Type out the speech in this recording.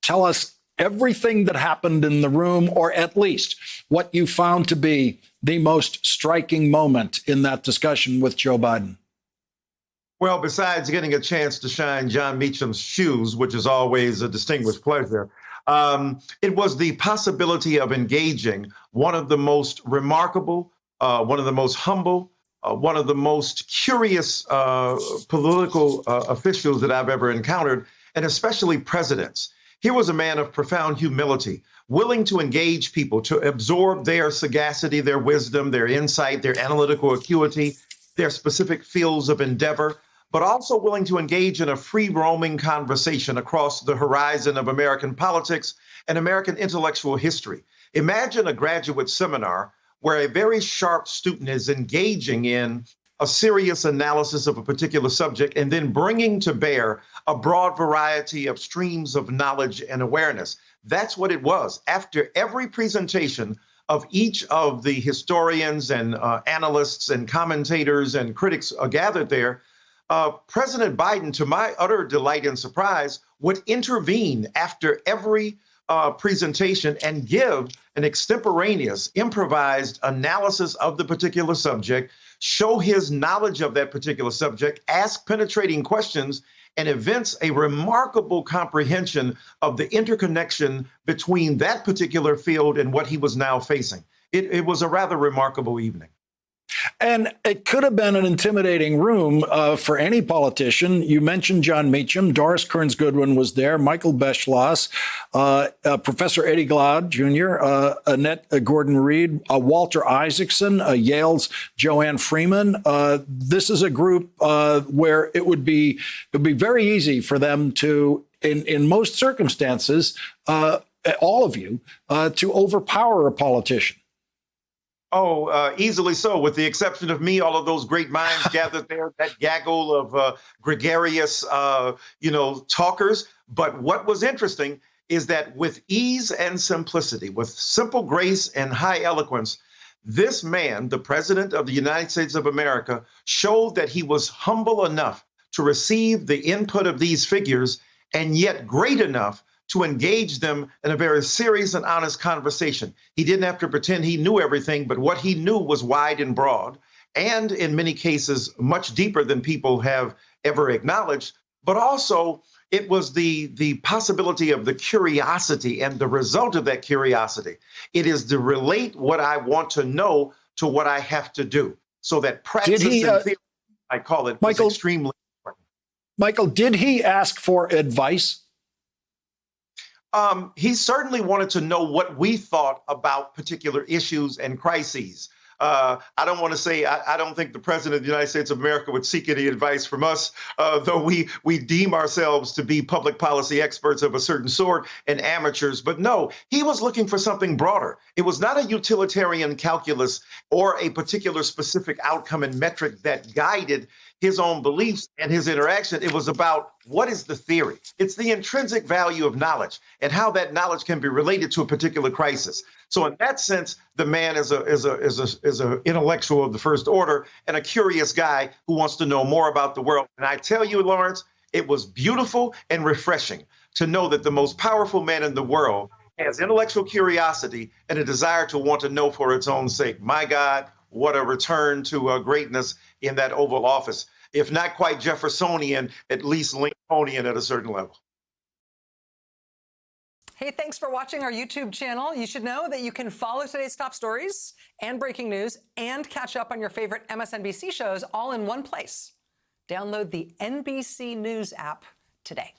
tell us everything that happened in the room, or at least what you found to be the most striking moment in that discussion with Joe Biden. Well, besides getting a chance to shine John Meacham's shoes, which is always a distinguished pleasure, it was the possibility of engaging one of the most remarkable, one of the most humble, one of the most curious political officials that I've ever encountered, and especially presidents. Here was a man of profound humility, willing to engage people, to absorb their sagacity, their wisdom, their insight, their analytical acuity, their specific fields of endeavor, but also willing to engage in a free roaming conversation across the horizon of American politics and American intellectual history. Imagine a graduate seminar where a very sharp student is engaging in a serious analysis of a particular subject and then bringing to bear a broad variety of streams of knowledge and awareness. That's what it was. After every presentation of each of the historians and analysts and commentators and critics gathered there, President Biden, to my utter delight and surprise, would intervene after every presentation and give an extemporaneous, improvised analysis of the particular subject, show his knowledge of that particular subject, ask penetrating questions, and evince a remarkable comprehension of the interconnection between that particular field and what he was now facing. It was a rather remarkable evening. And it could have been an intimidating room for any politician. You mentioned John Meacham. Doris Kearns Goodwin was there. Michael Beschloss, Professor Eddie Glaude Jr., Annette Gordon-Reed, Walter Isaacson, Yale's Joanne Freeman. This is a group where it would be very easy for them to, in most circumstances, all of you, to overpower a politician. Oh, easily so, with the exception of me. All of those great minds gathered there, that gaggle of gregarious, talkers. But what was interesting is that with ease and simplicity, with simple grace and high eloquence, this man, the president of the United States of America, showed that he was humble enough to receive the input of these figures and yet great enough to engage them in a very serious and honest conversation. He didn't have to pretend he knew everything, but what he knew was wide and broad, and in many cases, much deeper than people have ever acknowledged. But also, it was the possibility of the curiosity and the result of that curiosity. It is to relate what I want to know to what I have to do. So that practice and theory, I call it, was extremely important. Michael, did he ask for advice? He certainly wanted to know what we thought about particular issues and crises. I don't want to say I don't think the president of the United States of America would seek any advice from us, though we deem ourselves to be public policy experts of a certain sort and amateurs. But no, he was looking for something broader. It was not a utilitarian calculus or a particular specific outcome and metric that guided his own beliefs and his interaction. It was about what is the theory? It's the intrinsic value of knowledge and how that knowledge can be related to a particular crisis. So in that sense, the man is a intellectual of the first order and a curious guy who wants to know more about the world. And I tell you, Lawrence, it was beautiful and refreshing to know that the most powerful man in the world has intellectual curiosity and a desire to want to know for its own sake. My God, what a return to greatness in that Oval Office. If not quite Jeffersonian, at least Lincolnian at a certain level. Hey, thanks for watching our YouTube channel. You should know that you can follow today's top stories and breaking news and catch up on your favorite MSNBC shows all in one place. Download the NBC News app today.